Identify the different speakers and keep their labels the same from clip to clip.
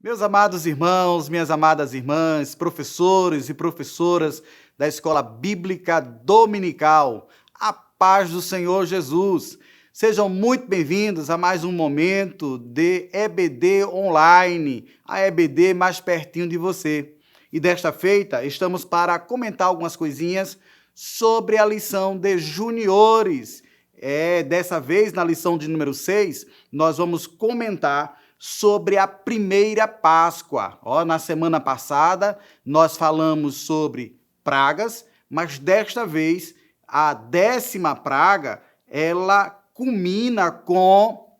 Speaker 1: Meus amados irmãos, minhas amadas irmãs, professores e professoras da Escola Bíblica Dominical, a paz do Senhor Jesus. Sejam muito bem-vindos a mais um momento de EBD Online, a EBD mais pertinho de você. E desta feita, estamos para comentar algumas coisinhas sobre a lição de juniores. Dessa vez, na lição de número 6, nós vamos comentar sobre a primeira Páscoa. Na semana passada, nós falamos sobre pragas, mas desta vez, a 10ª praga, ela culmina com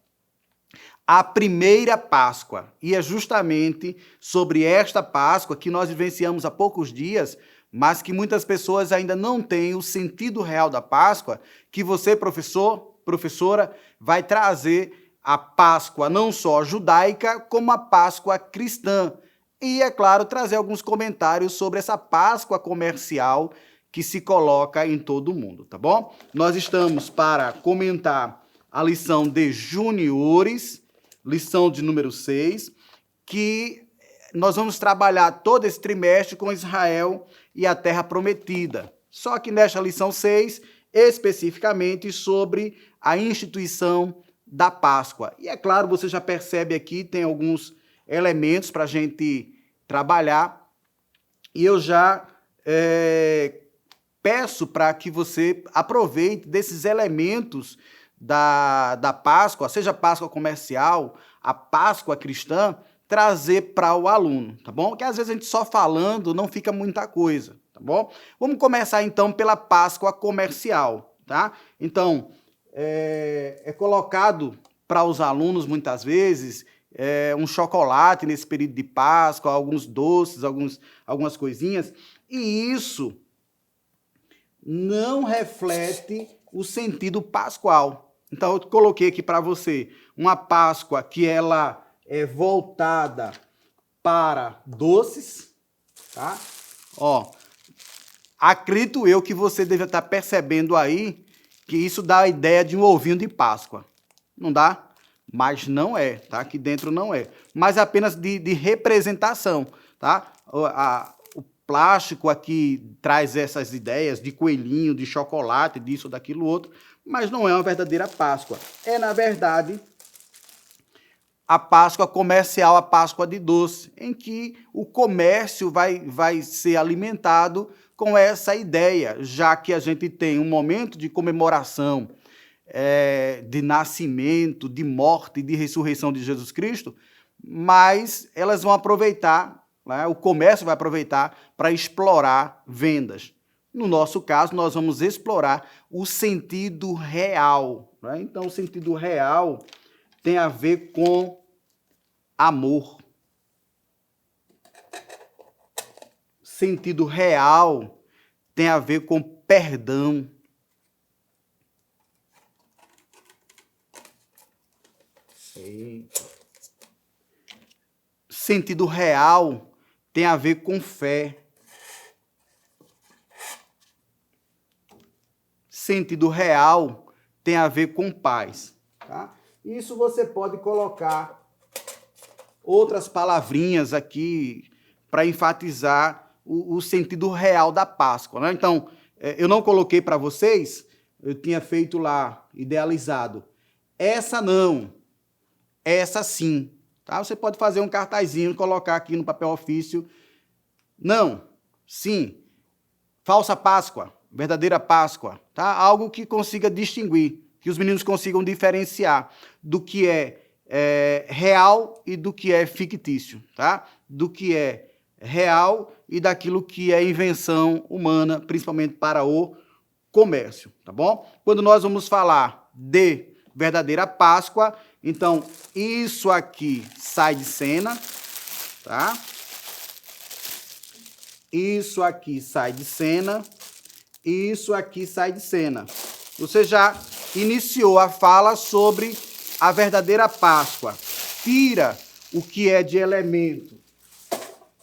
Speaker 1: a primeira Páscoa. E é justamente sobre esta Páscoa que nós vivenciamos há poucos dias, mas que muitas pessoas ainda não têm o sentido real da Páscoa, que você, professor, professora, vai trazer a Páscoa não só judaica, como a Páscoa cristã. E, é claro, trazer alguns comentários sobre essa Páscoa comercial que se coloca em todo o mundo, tá bom? Nós estamos para comentar a lição de juniores, lição de número 6, que nós vamos trabalhar todo esse trimestre com Israel e a Terra Prometida. Só que nesta lição 6, especificamente sobre a instituição da Páscoa. E é claro, você já percebe aqui, tem alguns elementos para a gente trabalhar, e eu já peço para que você aproveite desses elementos da Páscoa, seja a Páscoa comercial, a Páscoa cristã, trazer para o aluno, tá bom? Porque às vezes a gente só falando não fica muita coisa, tá bom? Vamos começar então pela Páscoa comercial, tá? Então, é colocado para os alunos, muitas vezes, um chocolate nesse período de Páscoa, alguns doces, algumas coisinhas, e isso não reflete o sentido pascual. Então, eu coloquei aqui para você uma Páscoa que ela é voltada para doces, tá? Acredito eu que você deve estar percebendo aí que isso dá a ideia de um ovinho de Páscoa. Não dá? Mas não é, tá? Aqui dentro não é. Mas é apenas de representação, tá? O plástico aqui traz essas ideias de coelhinho, de chocolate, disso, daquilo, outro, mas não é uma verdadeira Páscoa. É, na verdade, a Páscoa comercial, a Páscoa de doce, em que o comércio vai ser alimentado com essa ideia, já que a gente tem um momento de comemoração de nascimento, de morte e de ressurreição de Jesus Cristo, mas elas vão aproveitar, né, o comércio vai aproveitar para explorar vendas. No nosso caso, nós vamos explorar o sentido real, né? Então, o sentido real tem a ver com amor. Sentido real tem a ver com perdão. Sentido real tem a ver com fé. Sentido real tem a ver com paz. Tá? Isso você pode colocar outras palavrinhas aqui para enfatizar o sentido real da Páscoa, né? Então, eu não coloquei para vocês, eu tinha feito lá, idealizado. Essa não, essa sim. Tá? Você pode fazer um cartazinho, colocar aqui no papel ofício. Não, sim. Falsa Páscoa, verdadeira Páscoa. Tá? Algo que consiga distinguir, que os meninos consigam diferenciar do que é real e do que é fictício, tá? Do que é real e daquilo que é invenção humana, principalmente para o comércio, tá bom? Quando nós vamos falar de verdadeira Páscoa, então isso aqui sai de cena, tá? Isso aqui sai de cena, isso aqui sai de cena. Você já iniciou a fala sobre a verdadeira Páscoa. Tira o que é de elemento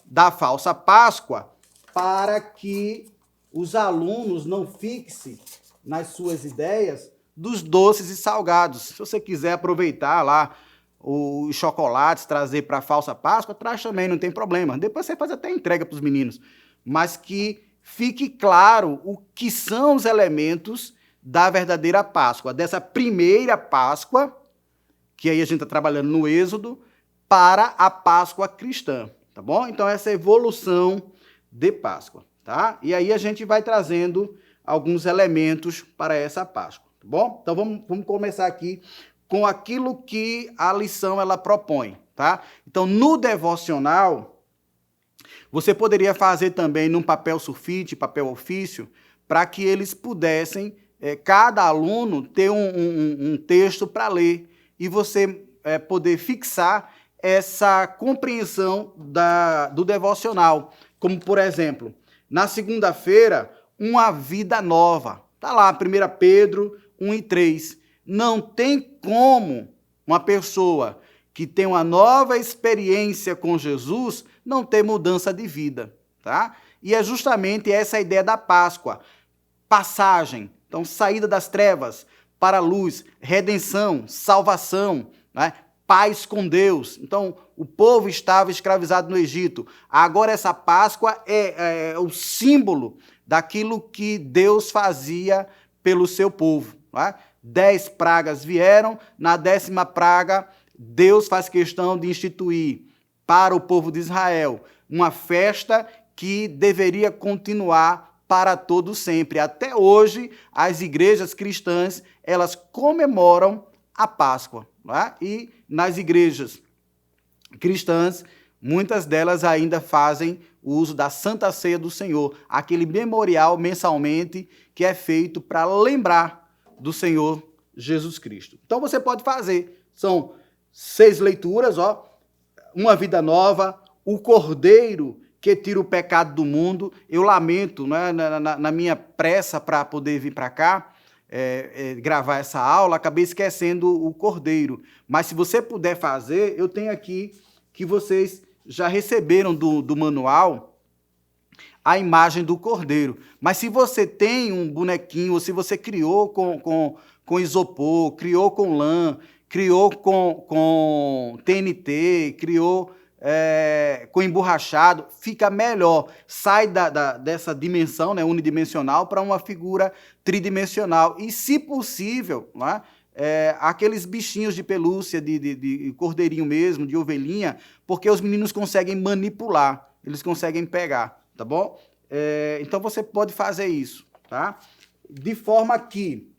Speaker 1: da falsa Páscoa para que os alunos não fixem nas suas ideias dos doces e salgados. Se você quiser aproveitar lá os chocolates, trazer para a falsa Páscoa, traz também, não tem problema. Depois você faz até entrega para os meninos. Mas que fique claro o que são os elementos da verdadeira Páscoa, dessa primeira Páscoa, que aí a gente está trabalhando no Êxodo, para a Páscoa cristã, tá bom? Então, essa evolução de Páscoa, tá? E aí a gente vai trazendo alguns elementos para essa Páscoa, tá bom? Então, vamos começar aqui com aquilo que a lição ela propõe, tá? Então, no devocional, você poderia fazer também num papel sulfite, papel ofício, para que eles pudessem, cada aluno, ter um texto para ler e você poder fixar essa compreensão do devocional. Como, por exemplo, na segunda-feira, uma vida nova. Está lá, 1 Pedro 1 e 3. Não tem como uma pessoa que tem uma nova experiência com Jesus não ter mudança de vida, tá? E é justamente essa a ideia da Páscoa. Passagem, então saída das trevas para a luz, redenção, salvação, né? Paz com Deus. Então, o povo estava escravizado no Egito. Agora, essa Páscoa é o símbolo daquilo que Deus fazia pelo seu povo. Né? 10 pragas vieram, na 10ª praga, Deus faz questão de instituir para o povo de Israel uma festa que deveria continuar para todo sempre. Até hoje, as igrejas cristãs, elas comemoram a Páscoa. Né? E nas igrejas cristãs, muitas delas ainda fazem o uso da Santa Ceia do Senhor, aquele memorial mensalmente que é feito para lembrar do Senhor Jesus Cristo. Então você pode fazer, são 6 leituras, ó, uma vida nova, o Cordeiro que tira o pecado do mundo. Eu lamento, né, na minha pressa para poder vir para cá, gravar essa aula, acabei esquecendo o Cordeiro. Mas se você puder fazer, eu tenho aqui que vocês já receberam do manual a imagem do Cordeiro. Mas se você tem um bonequinho, ou se você criou com isopor, criou com lã, criou com TNT, criou com emborrachado, fica melhor. Sai dessa dimensão, né, unidimensional, para uma figura tridimensional. E, se possível, né, aqueles bichinhos de pelúcia, de cordeirinho mesmo, de ovelhinha, porque os meninos conseguem manipular, eles conseguem pegar, tá bom? Então, você pode fazer isso, tá? De forma que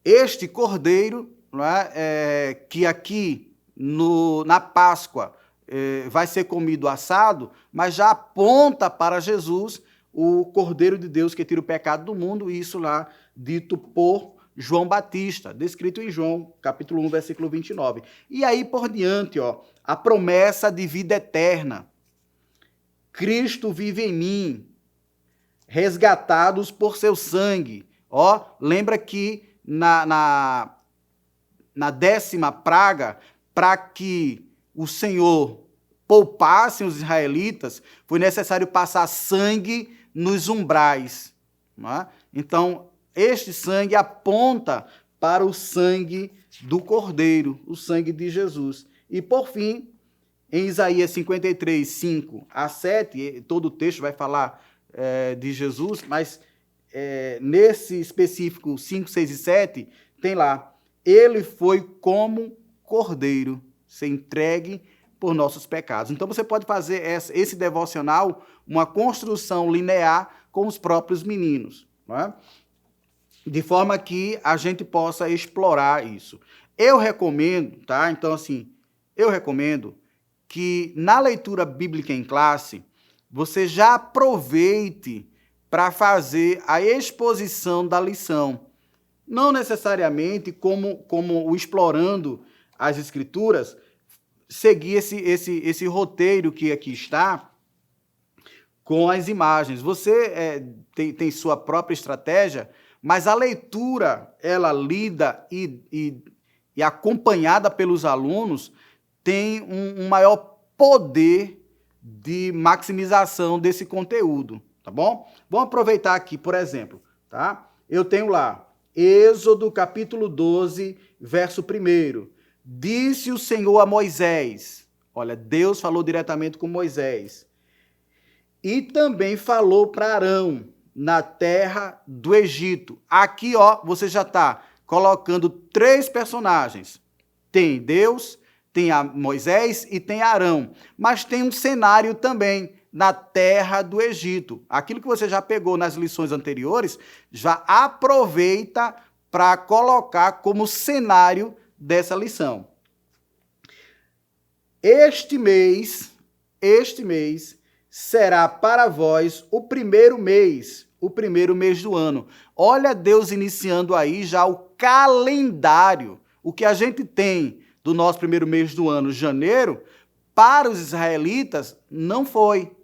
Speaker 1: este cordeiro, né, que aqui na Páscoa vai ser comido assado, mas já aponta para Jesus, o Cordeiro de Deus que tira o pecado do mundo, isso lá dito por João Batista, descrito em João, capítulo 1, versículo 29. E aí por diante, ó, a promessa de vida eterna. Cristo vive em mim, resgatados por seu sangue. Ó, lembra que na 10ª praga, para que o Senhor poupasse os israelitas, foi necessário passar sangue nos umbrais. Não é? Então, este sangue aponta para o sangue do Cordeiro, o sangue de Jesus. E, por fim, em Isaías 53, 5 a 7, todo o texto vai falar de Jesus, mas nesse específico 5, 6 e 7, tem lá, ele foi como cordeiro, ser entregue por nossos pecados. Então você pode fazer esse devocional, uma construção linear com os próprios meninos, não é? De forma que a gente possa explorar isso. Eu recomendo, tá? Então, assim, eu recomendo que na leitura bíblica em classe, você já aproveite para fazer a exposição da lição. Não necessariamente como o Explorando as Escrituras, seguir esse roteiro que aqui está com as imagens. Você tem sua própria estratégia, mas a leitura, ela lida e acompanhada pelos alunos, tem um maior poder de maximização desse conteúdo, tá bom? Vamos aproveitar aqui, por exemplo, tá? Eu tenho lá Êxodo capítulo 12, verso 1. Disse o Senhor a Moisés. Olha, Deus falou diretamente com Moisés. E também falou para Arão, na terra do Egito. Aqui, ó, você já está colocando 3 personagens. Tem Deus, tem a Moisés e tem Arão. Mas tem um cenário também na terra do Egito. Aquilo que você já pegou nas lições anteriores, já aproveita para colocar como cenário dessa lição. Este mês será para vós o primeiro mês do ano. Olha Deus iniciando aí já o calendário. O que a gente tem do nosso primeiro mês do ano, janeiro, para os israelitas não foi.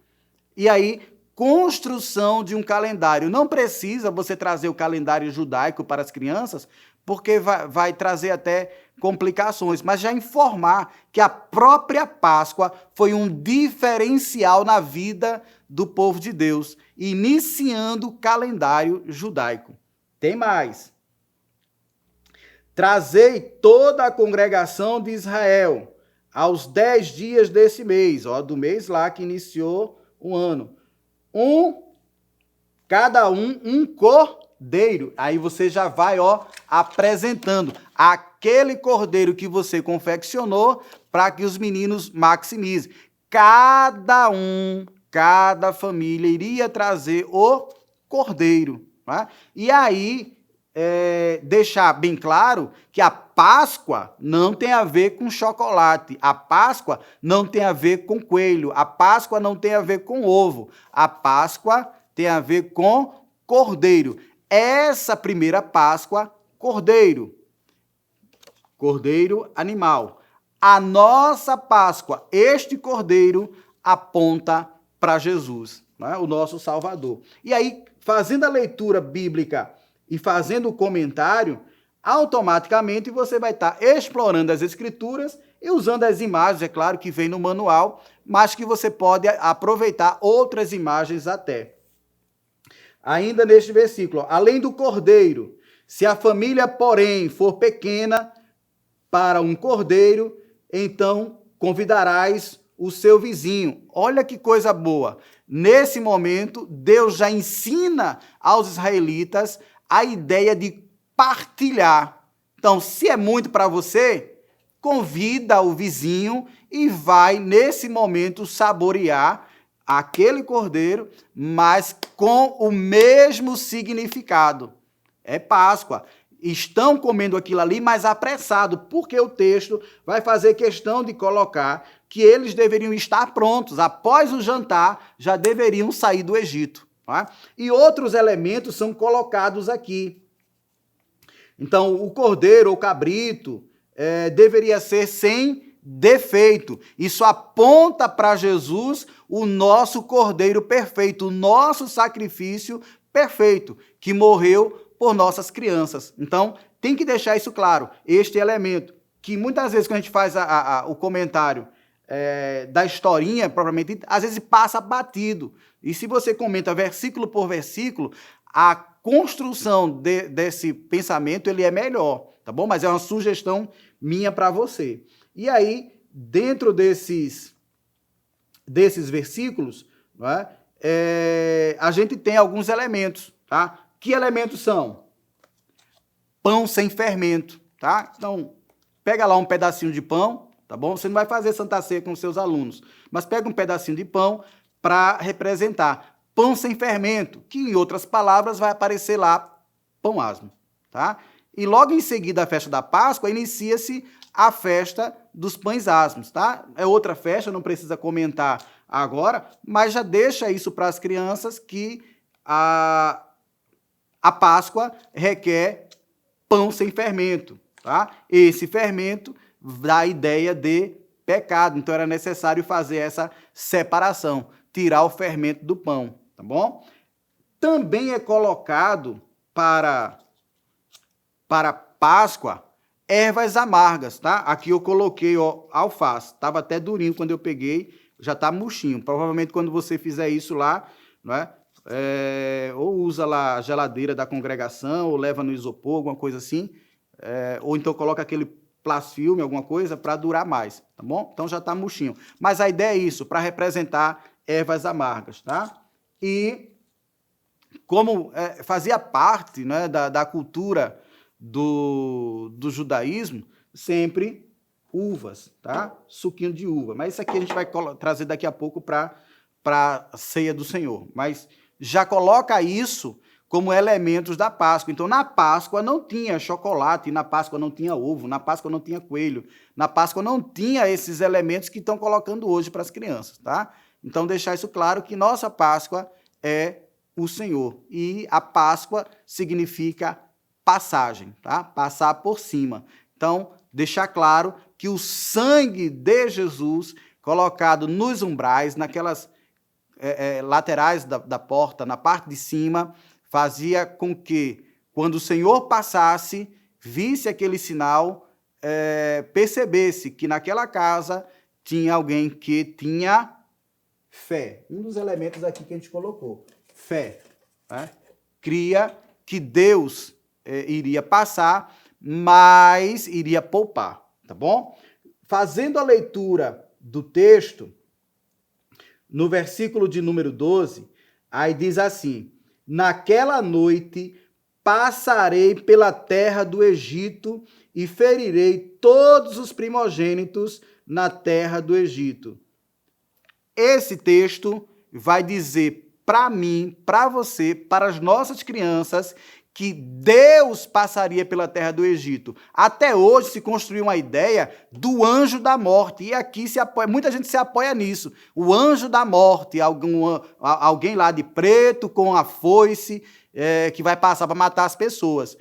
Speaker 1: E aí, construção de um calendário. Não precisa você trazer o calendário judaico para as crianças, porque vai trazer até complicações, mas já informar que a própria Páscoa foi um diferencial na vida do povo de Deus, iniciando o calendário judaico. Tem mais. Trazei toda a congregação de Israel aos 10 dias desse mês, ó, do mês lá que iniciou o ano. Cada um cordeiro. Aí você já vai, ó, apresentando aquele cordeiro que você confeccionou para que os meninos maximizem. Cada família iria trazer o cordeiro. Tá? E aí, deixar bem claro que a Páscoa não tem a ver com chocolate, a Páscoa não tem a ver com coelho, a Páscoa não tem a ver com ovo, a Páscoa tem a ver com cordeiro. Essa primeira Páscoa, cordeiro animal. A nossa Páscoa, este cordeiro, aponta para Jesus, né? O nosso Salvador. E aí, fazendo a leitura bíblica e fazendo o comentário, automaticamente você vai estar explorando as Escrituras e usando as imagens, é claro, que vem no manual, mas que você pode aproveitar outras imagens até. Ainda neste versículo, além do cordeiro, se a família, porém, for pequena para um cordeiro, então convidarás o seu vizinho. Olha que coisa boa. Nesse momento, Deus já ensina aos israelitas a ideia de partilhar. Então, se é muito para você, convida o vizinho e vai, nesse momento, saborear aquele cordeiro, mas com o mesmo significado. É Páscoa. Estão comendo aquilo ali, mas apressado, porque o texto vai fazer questão de colocar que eles deveriam estar prontos. Após o jantar, já deveriam sair do Egito. Tá? E outros elementos são colocados aqui. Então, o cordeiro ou cabrito deveria ser sem defeito. Isso aponta para Jesus, o nosso cordeiro perfeito, o nosso sacrifício perfeito, que morreu por nossas crianças. Então, tem que deixar isso claro, este elemento, que muitas vezes quando a gente faz o comentário da historinha, propriamente, às vezes passa batido. E se você comenta versículo por versículo, a construção desse pensamento ele é melhor, tá bom? Mas é uma sugestão minha para você. E aí, dentro desses versículos, não é? A gente tem alguns elementos, tá? Que elementos são? Pão sem fermento, tá? Então, pega lá um pedacinho de pão, tá bom? Você não vai fazer Santa Ceia com os seus alunos, mas pega um pedacinho de pão para representar pão sem fermento, que em outras palavras vai aparecer lá pão asmo, tá? E logo em seguida a festa da Páscoa inicia-se a festa dos pães asmos, tá? É outra festa, não precisa comentar agora, mas já deixa isso para as crianças que a Páscoa requer pão sem fermento, tá? Esse fermento dá a ideia de pecado, então era necessário fazer essa separação, tirar o fermento do pão, tá bom? Também é colocado para Páscoa ervas amargas, tá? Aqui eu coloquei, ó, alface, estava até durinho quando eu peguei, já está murchinho. Provavelmente quando você fizer isso lá, não é? Ou usa lá a geladeira da congregação, ou leva no isopor, alguma coisa assim, ou então coloca aquele plasfilme, alguma coisa, para durar mais, tá bom? Então já está murchinho. Mas a ideia é isso, para representar ervas amargas, tá? E como fazia parte, né, da cultura do judaísmo, sempre uvas, tá? Suquinho de uva. Mas isso aqui a gente vai trazer daqui a pouco para a ceia do Senhor. Mas já coloca isso como elementos da Páscoa. Então, na Páscoa não tinha chocolate, na Páscoa não tinha ovo, na Páscoa não tinha coelho, na Páscoa não tinha esses elementos que estão colocando hoje para as crianças, tá? Então, deixar isso claro que nossa Páscoa é o Senhor. E a Páscoa significa passagem, tá? Passar por cima. Então, deixar claro que o sangue de Jesus colocado nos umbrais, naquelas laterais da porta, na parte de cima, fazia com que, quando o Senhor passasse, visse aquele sinal, percebesse que naquela casa tinha alguém que tinha fé. Um dos elementos aqui que a gente colocou, fé. Né? Cria que Deus iria passar, mas iria poupar, tá bom? Fazendo a leitura do texto, no versículo de número 12, aí diz assim: naquela noite passarei pela terra do Egito e ferirei todos os primogênitos na terra do Egito. Esse texto vai dizer para mim, para você, para as nossas crianças, que Deus passaria pela terra do Egito. Até hoje se construiu uma ideia do anjo da morte, e aqui muita gente se apoia nisso. O anjo da morte, alguém lá de preto com a foice, que vai passar para matar as pessoas.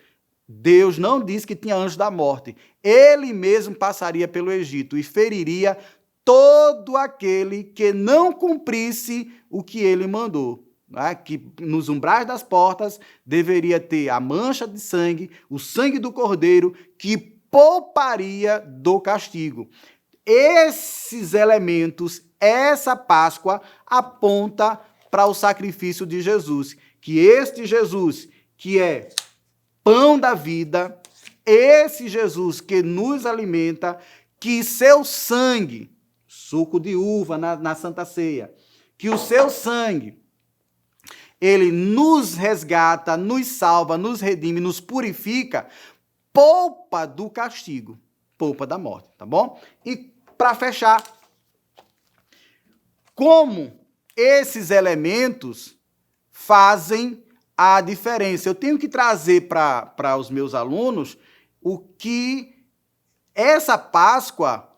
Speaker 1: Deus não disse que tinha anjo da morte. Ele mesmo passaria pelo Egito e feriria todo aquele que não cumprisse o que ele mandou. Né? Que nos umbrais das portas deveria ter a mancha de sangue, o sangue do cordeiro, que pouparia do castigo. Esses elementos, essa Páscoa, aponta para o sacrifício de Jesus. Que este Jesus, que é pão da vida, esse Jesus que nos alimenta, que seu sangue, suco de uva na Santa Ceia, que o seu sangue, ele nos resgata, nos salva, nos redime, nos purifica, poupa do castigo, poupa da morte, tá bom? E para fechar, como esses elementos fazem a diferença? Eu tenho que trazer para os meus alunos o que essa Páscoa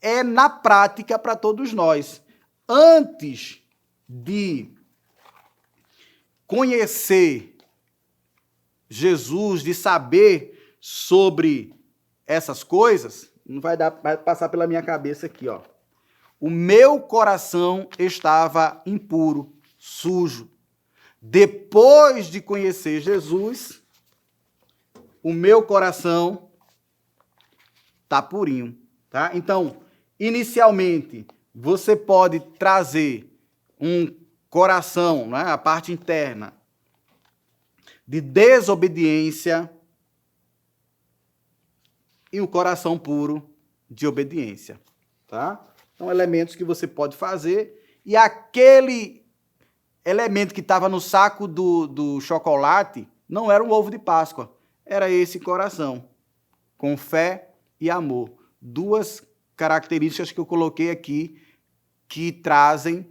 Speaker 1: é na prática para todos nós. Antes de conhecer Jesus, de saber sobre essas coisas, não vai passar pela minha cabeça aqui, ó. O meu coração estava impuro, sujo. Depois de conhecer Jesus, o meu coração está purinho, tá? Então, inicialmente, você pode trazer um coração, né, a parte interna, de desobediência e um coração puro de obediência, tá? São elementos que você pode fazer, e aquele elemento que estava no saco do chocolate não era um ovo de Páscoa, era esse coração, com fé e amor. Duas características que eu coloquei aqui que trazem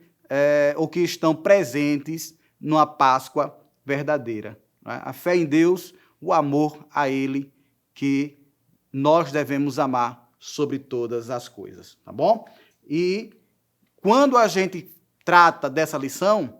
Speaker 1: ou que estão presentes numa Páscoa verdadeira. Né? A fé em Deus, o amor a Ele, que nós devemos amar sobre todas as coisas, tá bom? E quando a gente trata dessa lição,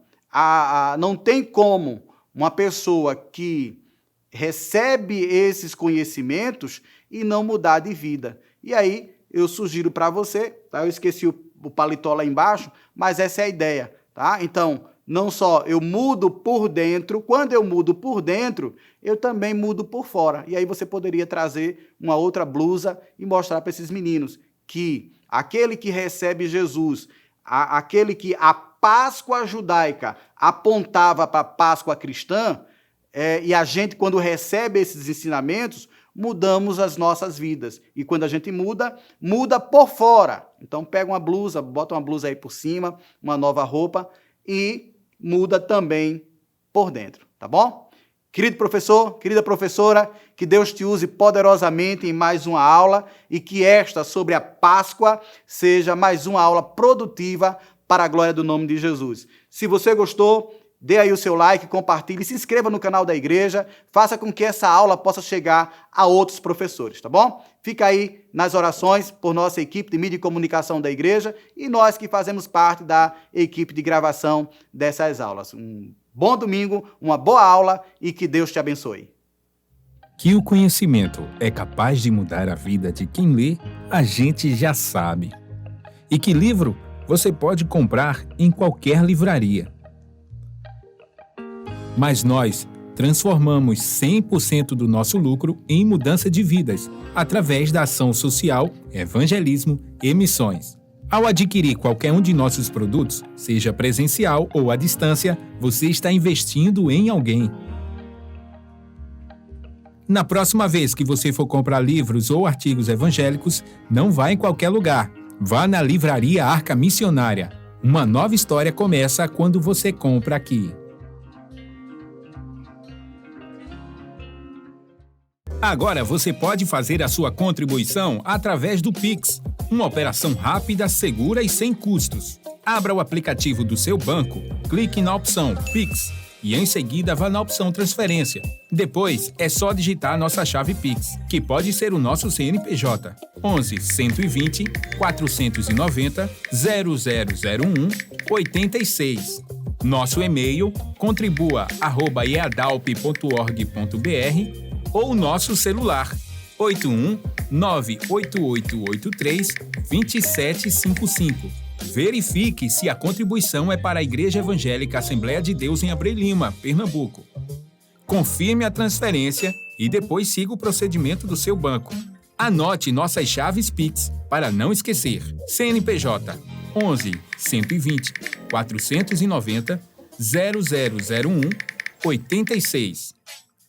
Speaker 1: não tem como uma pessoa que recebe esses conhecimentos e não mudar de vida. E aí eu sugiro para você, tá? Eu esqueci o paletó lá embaixo, mas essa é a ideia, tá? Então, não só eu mudo por dentro, quando eu mudo por dentro, eu também mudo por fora. E aí você poderia trazer uma outra blusa e mostrar para esses meninos que aquele que recebe Jesus, aquele que a Páscoa judaica apontava para a Páscoa cristã, e a gente, quando recebe esses ensinamentos, mudamos as nossas vidas. E quando a gente muda, muda por fora. Então pega uma blusa, bota uma blusa aí por cima, uma nova roupa e muda também por dentro, tá bom? Querido professor, querida professora, que Deus te use poderosamente em mais uma aula e que esta sobre a Páscoa seja mais uma aula produtiva para a glória do nome de Jesus. Se você gostou, dê aí o seu like, compartilhe, se inscreva no canal da igreja, faça com que essa aula possa chegar a outros professores, tá bom? Fica aí nas orações por nossa equipe de mídia e comunicação da igreja e nós que fazemos parte da equipe de gravação dessas aulas. Um bom domingo, uma boa aula e que Deus te abençoe.
Speaker 2: Que o conhecimento é capaz de mudar a vida de quem lê, a gente já sabe. E que livro você pode comprar em qualquer livraria. Mas nós transformamos 100% do nosso lucro em mudança de vidas, através da ação social, evangelismo e missões. Ao adquirir qualquer um de nossos produtos, seja presencial ou à distância, você está investindo em alguém. Na próxima vez que você for comprar livros ou artigos evangélicos, não vá em qualquer lugar. Vá na Livraria Arca Missionária. Uma nova história começa quando você compra aqui. Agora você pode fazer a sua contribuição através do Pix, uma operação rápida, segura e sem custos. Abra o aplicativo do seu banco, clique na opção Pix e em seguida vá na opção Transferência. Depois é só digitar a nossa chave Pix, que pode ser o nosso CNPJ 11 120 490 0001 86. Nosso e-mail contribua@eadalp.org.br ou nosso celular 81 98883 2755. Verifique se a contribuição é para a Igreja Evangélica Assembleia de Deus em Abreu Lima, Pernambuco. Confirme a transferência e depois siga o procedimento do seu banco. Anote nossas chaves Pix para não esquecer. CNPJ 11 120 490 0001 86.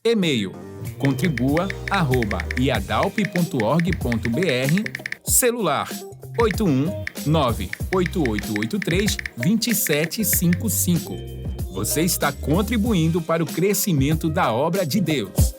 Speaker 2: E-mail contribua@iadalp.org.br. Celular 81 98883 2755. Você está contribuindo para o crescimento da obra de Deus.